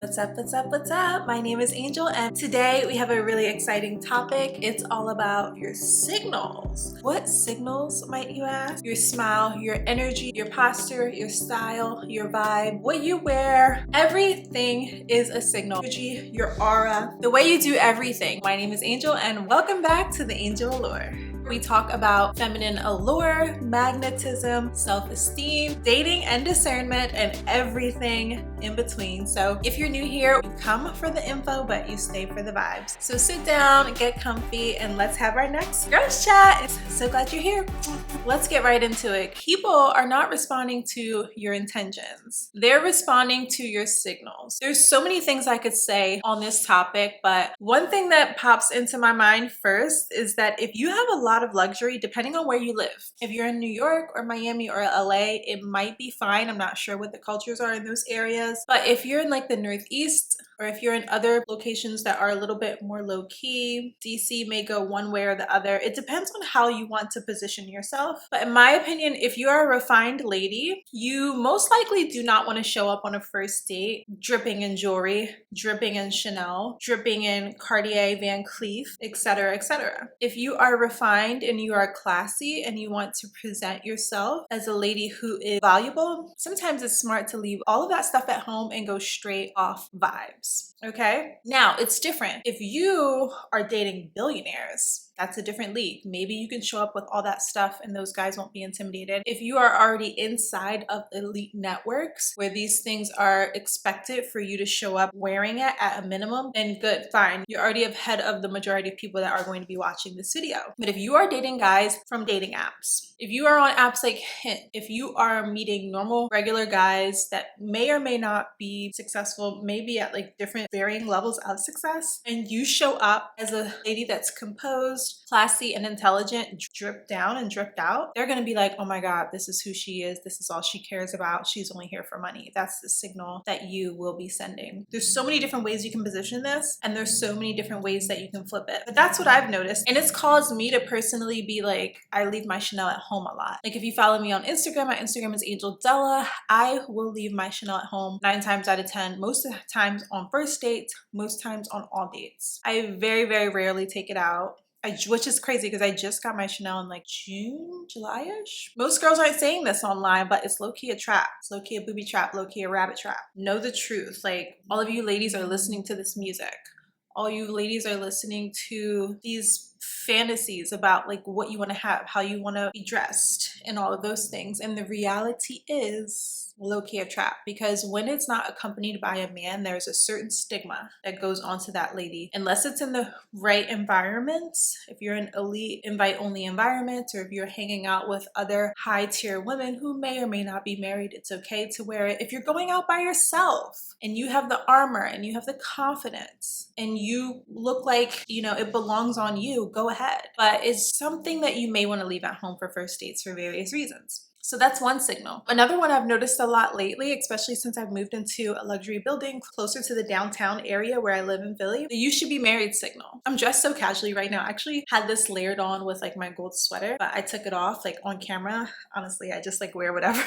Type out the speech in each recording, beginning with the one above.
What's up, what's up, what's up? My name is Angel and today we have a really exciting topic. It's all about your signals. What signals, might you ask? Your smile, your energy, your posture, your style, your vibe, what you wear, everything is a signal. Energy, your aura, the way you do everything. My name is Angel and welcome back to the Angel Allure. We talk about feminine allure, magnetism, self-esteem, dating and discernment, and everything in between. So if you're new here, you come for the info, but you stay for the vibes. So sit down, get comfy, and let's have our next girls chat. So glad you're here. Let's get right into it. People are not responding to your intentions. They're responding to your signals. There's so many things I could say on this topic, but one thing that pops into my mind first is that if you have a lot of luxury, depending on where you live, if you're in New York or Miami or LA, it might be fine. I'm not sure what the cultures are in those areas, but if you're in like the Northeast, or if you're in other locations that are a little bit more low-key, DC may go one way or the other. It depends on how you want to position yourself. But in my opinion, if you are a refined lady, you most likely do not want to show up on a first date dripping in jewelry, dripping in Chanel, dripping in Cartier, Van Cleef, etc., etc. If you are refined and you are classy and you want to present yourself as a lady who is valuable, sometimes it's smart to leave all of that stuff at home and go straight off vibes. Okay, now it's different if you are dating billionaires. That's a different league. Maybe you can show up with all that stuff and those guys won't be intimidated. If you are already inside of elite networks where these things are expected for you to show up wearing it at a minimum, then good, fine. You're already ahead of the majority of people that are going to be watching this video. But if you are dating guys from dating apps, if you are on apps like Hint, if you are meeting normal, regular guys that may or may not be successful, maybe at like different varying levels of success, and you show up as a lady that's composed, classy, and intelligent, dripped down and dripped out, they're gonna be like, oh my God, this is who she is. This is all she cares about. She's only here for money. That's the signal that you will be sending. There's so many different ways you can position this, and there's so many different ways that you can flip it. But that's what I've noticed. And it's caused me to personally be like, I leave my Chanel at home a lot. Like if you follow me on Instagram, my Instagram is Angel Della. I will leave my Chanel at home 9 times out of 10, most of the times on first dates, most times on all dates. I very, very rarely take it out. Which is crazy because I just got my Chanel in like June, July-ish. Most girls aren't saying this online, but it's low-key a trap. It's low-key a booby trap, low-key a rabbit trap. Know the truth. Like all of you ladies are listening to this music. All you ladies are listening to these fantasies about like what you want to have, how you want to be dressed, and all of those things. And the reality is low-key a trap, because when it's not accompanied by a man, there's a certain stigma that goes onto that lady. Unless it's in the right environments, if you're in elite invite-only environments, or if you're hanging out with other high-tier women who may or may not be married, it's okay to wear it. If you're going out by yourself and you have the armor and you have the confidence and you look like, you know, it belongs on you, go ahead. But it's something that you may want to leave at home for first dates for various reasons. So that's one signal. Another one I've noticed a lot lately, especially since I've moved into a luxury building closer to the downtown area where I live in Philly, the you should be married signal. I'm dressed so casually right now. I actually had this layered on with like my gold sweater, but I took it off like on camera. Honestly, I just like wear whatever.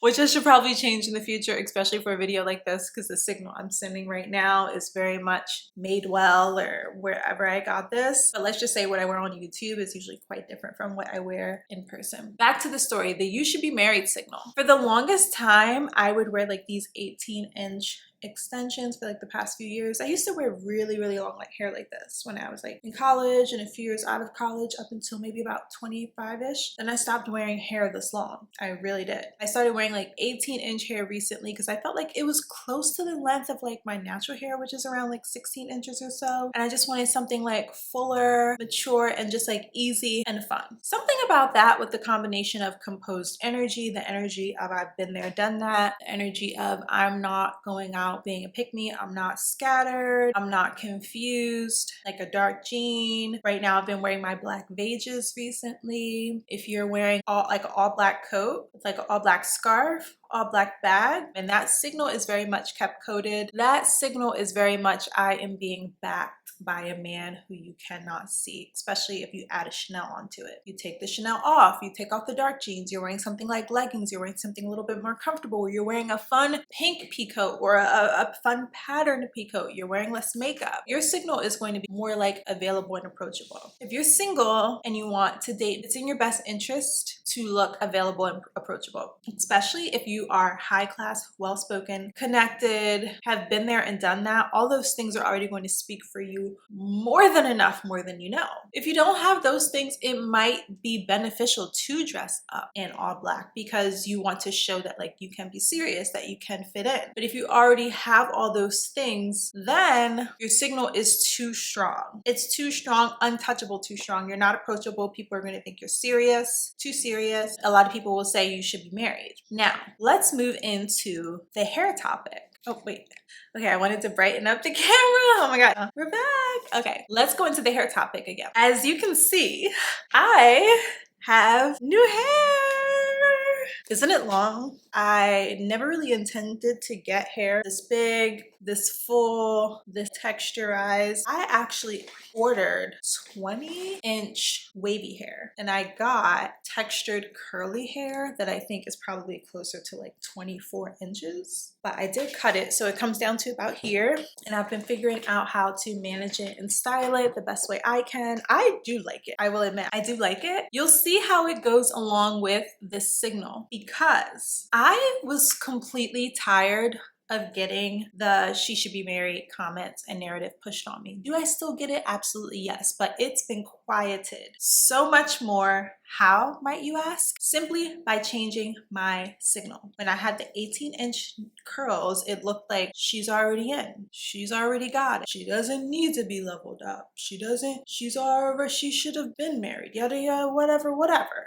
Which I should probably change in the future, especially for a video like this, because the signal I'm sending right now is very much made well or wherever I got this. But let's just say what I wear on YouTube is usually quite different from what I wear in person. Back to the story, the you should be married signal. For the longest time, I would wear like these 18-inch extensions for like the past few years. I used to wear really, really long like hair like this when I was like in college and a few years out of college up until maybe about 25-ish. Then I stopped wearing hair this long. I really did. I started wearing like 18-inch hair recently because I felt like it was close to the length of like my natural hair, which is around like 16 inches or so. And I just wanted something like fuller, mature, and just like easy and fun. Something about that with the combination of composed energy, the energy of I've been there, done that, the energy of I'm not going out being a pick-me, I'm not scattered, I'm not confused, like a dark jean. Right now I've been wearing my black Vages recently. If you're wearing like an all black coat with like an all black scarf, all black bag, and that signal is very much kept coded. That signal is very much I am being backed by a man who you cannot see, especially if you add a Chanel onto it. You take the Chanel off, you take off the dark jeans, you're wearing something like leggings, you're wearing something a little bit more comfortable, or you're wearing a fun pink peacoat or a fun patterned peacoat, you're wearing less makeup. Your signal is going to be more like available and approachable. If you're single and you want to date, it's in your best interest to look available and approachable, especially if you are high class, well-spoken, connected, have been there and done that. All those things are already going to speak for you more than enough, more than you know. If you don't have those things, it might be beneficial to dress up in all black because you want to show that like you can be serious, that you can fit in. But if you already have all those things, then your signal is too strong. It's too strong, untouchable, too strong. You're not approachable. People are going to think you're serious, too serious. A lot of people will say you should be married. Now, let's move into the hair topic. Oh, wait. Okay, I wanted to brighten up the camera. Oh my God, we're back. Okay, let's go into the hair topic again. As you can see, I have new hair. Isn't it long? I never really intended to get hair this big, this full, this texturized. I actually ordered 20-inch wavy hair and I got textured curly hair that I think is probably closer to like 24 inches. But I did cut it, so it comes down to about here. And I've been figuring out how to manage it and style it the best way I can. I do like it. I will admit, I do like it. You'll see how it goes along with this signal because I was completely tired of getting the she should be married comments and narrative pushed on me. Do I still get it? Absolutely yes, but it's been quieted so much more. How, might you ask? Simply by changing my signal. When I had the 18-inch curls, it looked like she's already in. She's already got it. She doesn't need to be leveled up. She should have been married, yada yada, whatever.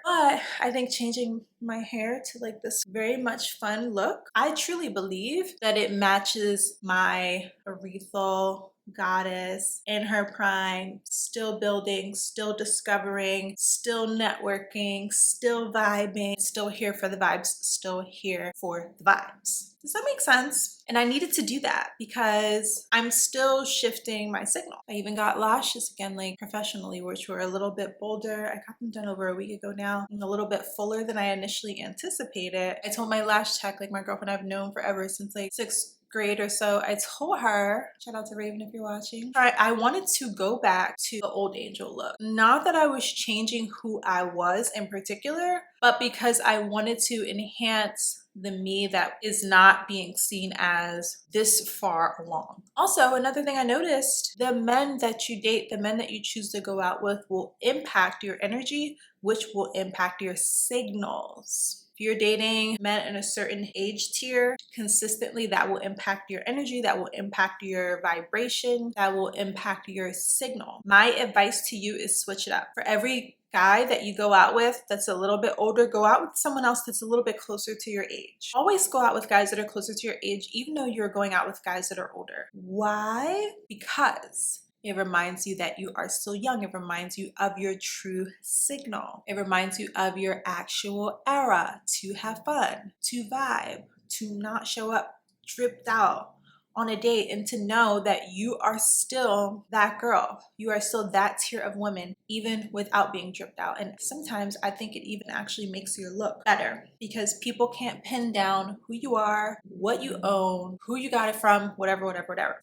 But I think changing my hair to like this very much fun look, I truly believe that it matches my urethral goddess in her prime, still building, still discovering, still networking, still vibing, still here for the vibes, still here for the vibes. Does that make sense? And I needed to do that because I'm still shifting my signal. I even got lashes again, like professionally, which were a little bit bolder. I got them done over a week ago now, and a little bit fuller than I initially anticipated. I told my lash tech, like my girlfriend I've known forever since like 6th grade or so, I told her, shout out to Raven if you're watching, I wanted to go back to the old Angel look. Not that I was changing who I was in particular, but because I wanted to enhance the me that is not being seen as this far along. Also, another thing I noticed, the men that you date, the men that you choose to go out with will impact your energy, which will impact your signals. If you're dating men in a certain age tier consistently, that will impact your energy, that will impact your vibration, that will impact your signal. My advice to you is switch it up. For every guy that you go out with that's a little bit older, go out with someone else that's a little bit closer to your age. Always go out with guys that are closer to your age, even though you're going out with guys that are older. Why? Because it reminds you that you are still young. It reminds you of your true signal. It reminds you of your actual era, to have fun, to vibe, to not show up dripped out on a date, and to know that you are still that girl. You are still that tier of woman, even without being dripped out. And sometimes I think it even actually makes your look better because people can't pin down who you are, what you own, who you got it from, whatever.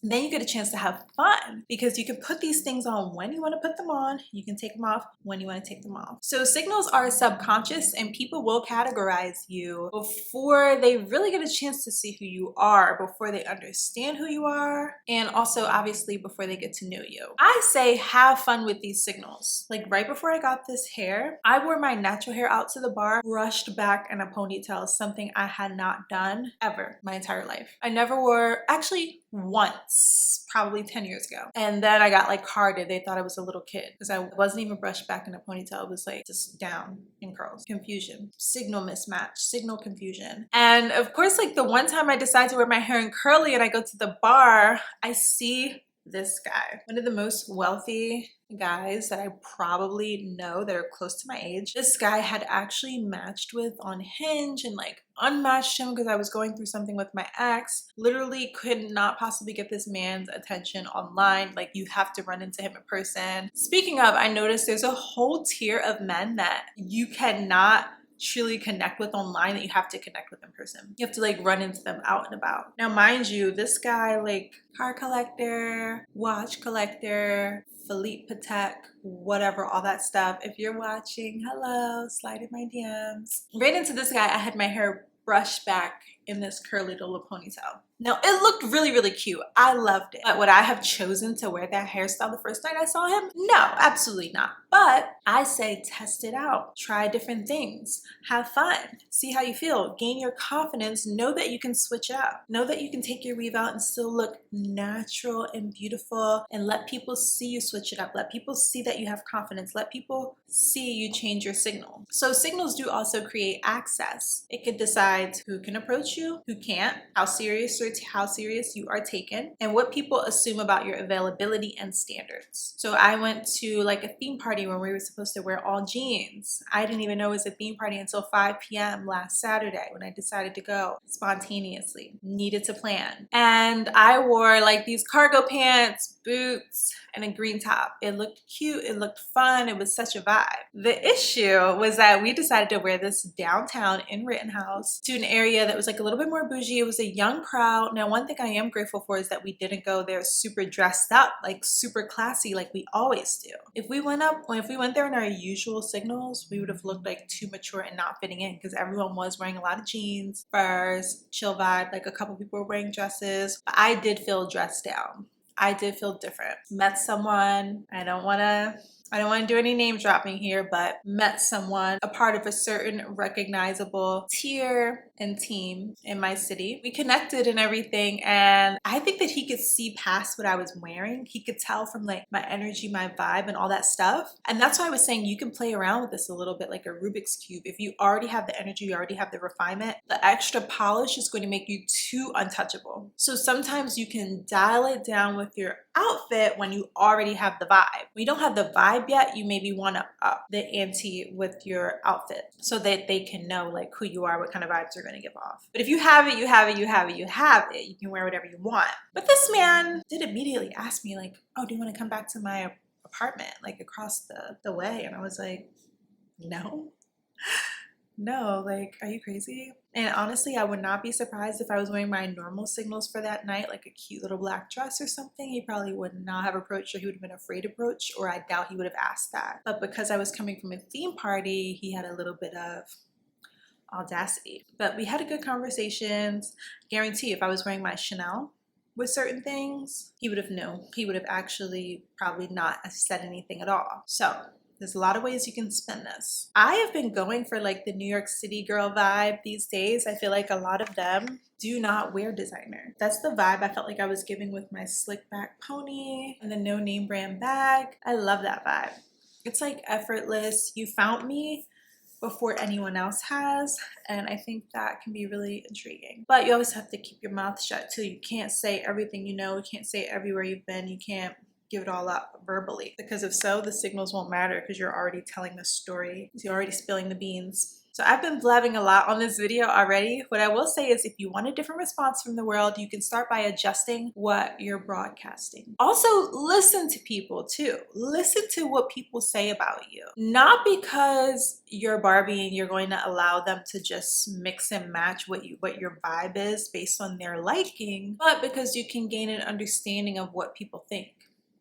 And then you get a chance to have fun because you can put these things on when you want to put them on. You can take them off when you want to take them off. So signals are subconscious, and people will categorize you before they really get a chance to see who you are, before they understand who you are, and also obviously before they get to know you. I say have fun with these signals. Like right before I got this hair, I wore my natural hair out to the bar, brushed back in a ponytail, something I had not done ever my entire life. I never wore, actually once, probably 10 years ago. And then I got like carded. They thought I was a little kid because I wasn't even brushed back in a ponytail. It was like just down in curls. Confusion, signal mismatch, signal confusion. And of course, like the one time I decided to wear my hair in curly and I go to the bar, I see this guy, one of the most wealthy guys that I probably know that are close to my age. This guy had actually matched with on Hinge and like unmatched him because I was going through something with my ex. Literally could not possibly get this man's attention online. Like, you have to run into him in person. Speaking of, I noticed there's a whole tier of men that you cannot truly connect with online, that you have to connect with in person. You have to like run into them out and about. Now, mind you, this guy, like, car collector, watch collector, Philippe Patek, whatever, all that stuff. If you're watching, hello, slide in my DMs. Right into this guy, I had my hair brushed back in this curly little ponytail. Now, it looked really, really cute. I loved it. But would I have chosen to wear that hairstyle the first night I saw him? No, absolutely not. But I say test it out. Try different things. Have fun. See how you feel. Gain your confidence. Know that you can switch up. Know that you can take your weave out and still look natural and beautiful, and let people see you switch it up. Let people see that you have confidence. Let people see you change your signal. So signals do also create access. It could decide who can approach you, who can't, how serious you are taken, and what people assume about your availability and standards. So I went to like a theme party where we were supposed to wear all jeans. I didn't even know it was a theme party until 5 p.m. last Saturday when I decided to go spontaneously. Needed to plan. And I wore like these cargo pants, boots, and a green top. It looked cute, it looked fun, it was such a vibe. The issue was that we decided to wear this downtown in Rittenhouse to an area that was like a little bit more bougie. It was a young crowd. Now, one thing I am grateful for is that we didn't go there super dressed up, like super classy like we always do. If we went there in our usual signals, we would have looked like too mature and not fitting in, because everyone was wearing a lot of jeans, furs, chill vibe, like a couple people were wearing dresses. But I did feel dressed down. I did feel different. Met someone, I don't want to do any name dropping here, but met someone, a part of a certain recognizable tier and team in my city. We connected and everything, and I think that he could see past what I was wearing. He could tell from like my energy, my vibe, and all that stuff. And that's why I was saying you can play around with this a little bit like a Rubik's Cube. If you already have the energy, you already have the refinement, the extra polish is going to make you too untouchable. So sometimes you can dial it down with your outfit when you already have the vibe. When you don't have the vibe yet, you maybe want to up the ante with your outfit so that they can know like who you are, what kind of vibes you're going to give off. But if you have it, you have it, you have it, you have it. You can wear whatever you want. But this man did immediately ask me like, oh, do you want to come back to my apartment like across the way? And I was like, no. No, like, are you crazy? And honestly, I would not be surprised if I was wearing my normal signals for that night, like a cute little black dress or something. He probably would not have approached, or he would have been afraid to approach, or I doubt he would have asked that. But because I was coming from a theme party, he had a little bit of audacity. But we had a good conversations. Guarantee if I was wearing my Chanel with certain things, he would have known. He would have actually probably not said anything at all. So there's a lot of ways you can spin this. I have been going for like the New York City girl vibe these days. I feel like a lot of them do not wear designer. That's the vibe I felt like I was giving with my slick back pony and the no name brand bag. I love that vibe. It's like effortless. You found me before anyone else has, and I think that can be really intriguing. But you always have to keep your mouth shut too. You can't say everything you know. You can't say everywhere you've been. You can't give it all up verbally, because if so, the signals won't matter because you're already telling the story. You're already spilling the beans. So I've been blabbing a lot on this video already. What I will say is if you want a different response from the world, you can start by adjusting what you're broadcasting. Also, listen to people too. Listen to what people say about you. Not because you're Barbie and you're going to allow them to just mix and match what your vibe is based on their liking, but because you can gain an understanding of what people think.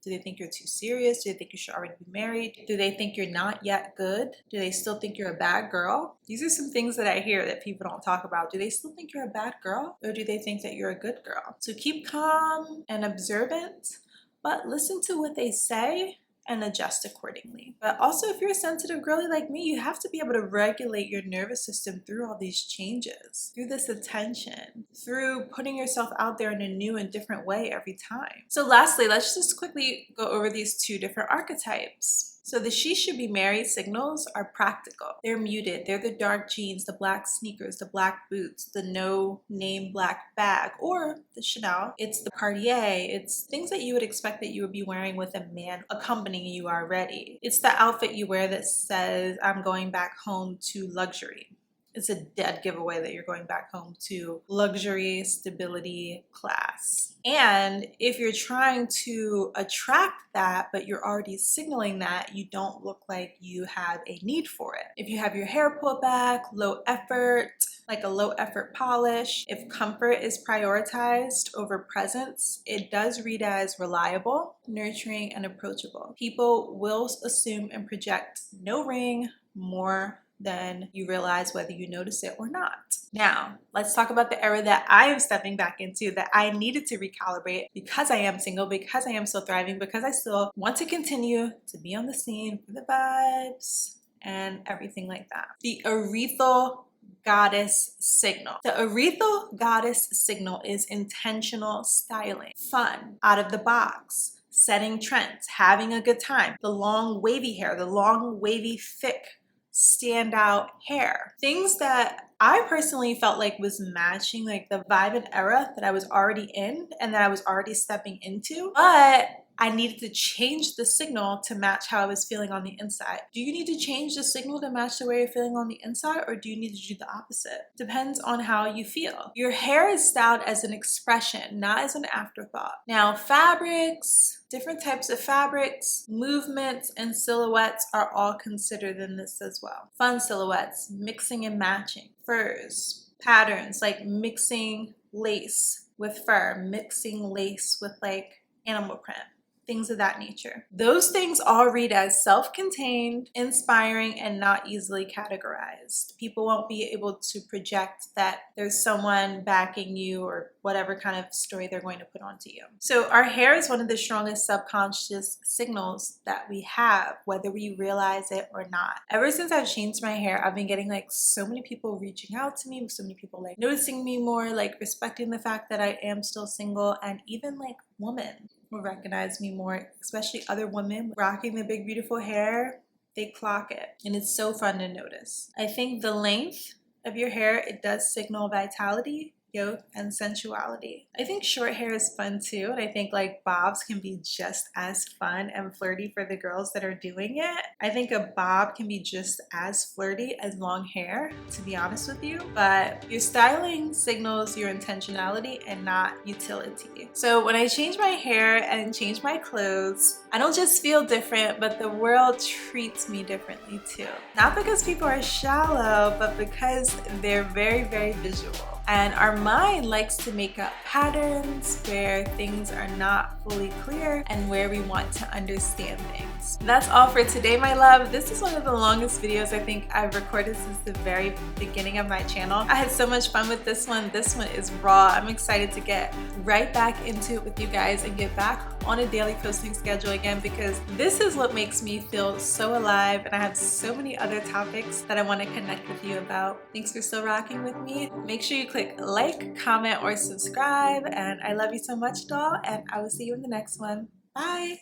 Do they think you're too serious? Do they think you should already be married? Do they think you're not yet good? Do they still think you're a bad girl? These are some things that I hear that people don't talk about. Do they still think you're a bad girl? Or do they think that you're a good girl? So keep calm and observant, but listen to what they say and adjust accordingly. But also, if you're a sensitive girly like me, you have to be able to regulate your nervous system through all these changes, through this attention, through putting yourself out there in a new and different way every time. So lastly, let's just quickly go over these two different archetypes. So the she should be married signals are practical. They're muted. They're the dark jeans, the black sneakers, the black boots, the no name black bag, or the Chanel. It's the Cartier. It's things that you would expect that you would be wearing with a man accompanying you already. It's the outfit you wear that says, I'm going back home to luxury. it's a dead giveaway that you're going back home to luxury, stability, class. And if you're trying to attract that, but you're already signaling that, you don't look like you have a need for it. If you have your hair pulled back, low effort, like a low effort polish, if comfort is prioritized over presence, it does read as reliable, nurturing, and approachable. People will assume and project no ring more than you realize whether you notice it or not. Now, let's talk about the era that I am stepping back into, that I needed to recalibrate because I am single, because I am still thriving, because I still want to continue to be on the scene for the vibes and everything like that. The urethral goddess signal. The urethral goddess signal is intentional styling, fun, out of the box, setting trends, having a good time. The long wavy hair, the long wavy thick standout hair. Things that I personally felt like was matching like the vibe and era that I was already in and that I was already stepping into, but I needed to change the signal to match how I was feeling on the inside. Do you need to change the signal to match the way you're feeling on the inside, or do you need to do the opposite? Depends on how you feel. Your hair is styled as an expression, not as an afterthought. Now, fabrics, different types of fabrics, movements, and silhouettes are all considered in this as well. Fun silhouettes, mixing and matching, furs, patterns like mixing lace with fur, mixing lace with like animal print, things of that nature. Those things all read as self-contained, inspiring, and not easily categorized. People won't be able to project that there's someone backing you or whatever kind of story they're going to put onto you. So our hair is one of the strongest subconscious signals that we have, whether we realize it or not. Ever since I've changed my hair, I've been getting like so many people reaching out to me, so many people like noticing me more, like respecting the fact that I am still single, and even like women will recognize me more, especially other women rocking the big beautiful hair. They clock it, and it's so fun to notice. I think the length of your hair, it does signal vitality, youth, and sensuality. I think short hair is fun too, and I think like bobs can be just as fun and flirty for the girls that are doing it. I think a bob can be just as flirty as long hair, to be honest with you, but your styling signals your intentionality and not utility. So when I change my hair and change my clothes, I don't just feel different, but the world treats me differently too. Not because people are shallow, but because they're very, very visual. And our mind likes to make up patterns where things are not fully clear and where we want to understand things. That's all for today, my love. This is one of the longest videos I think I've recorded since the very beginning of my channel. I had so much fun with this one. This one is raw. I'm excited to get right back into it with you guys and get back on a daily posting schedule again, because this is what makes me feel so alive, and I have so many other topics that I want to connect with you about. Thanks for still rocking with me. Make sure you click like, comment, or subscribe, and I love you so much, doll, and I will see you in the next one. Bye!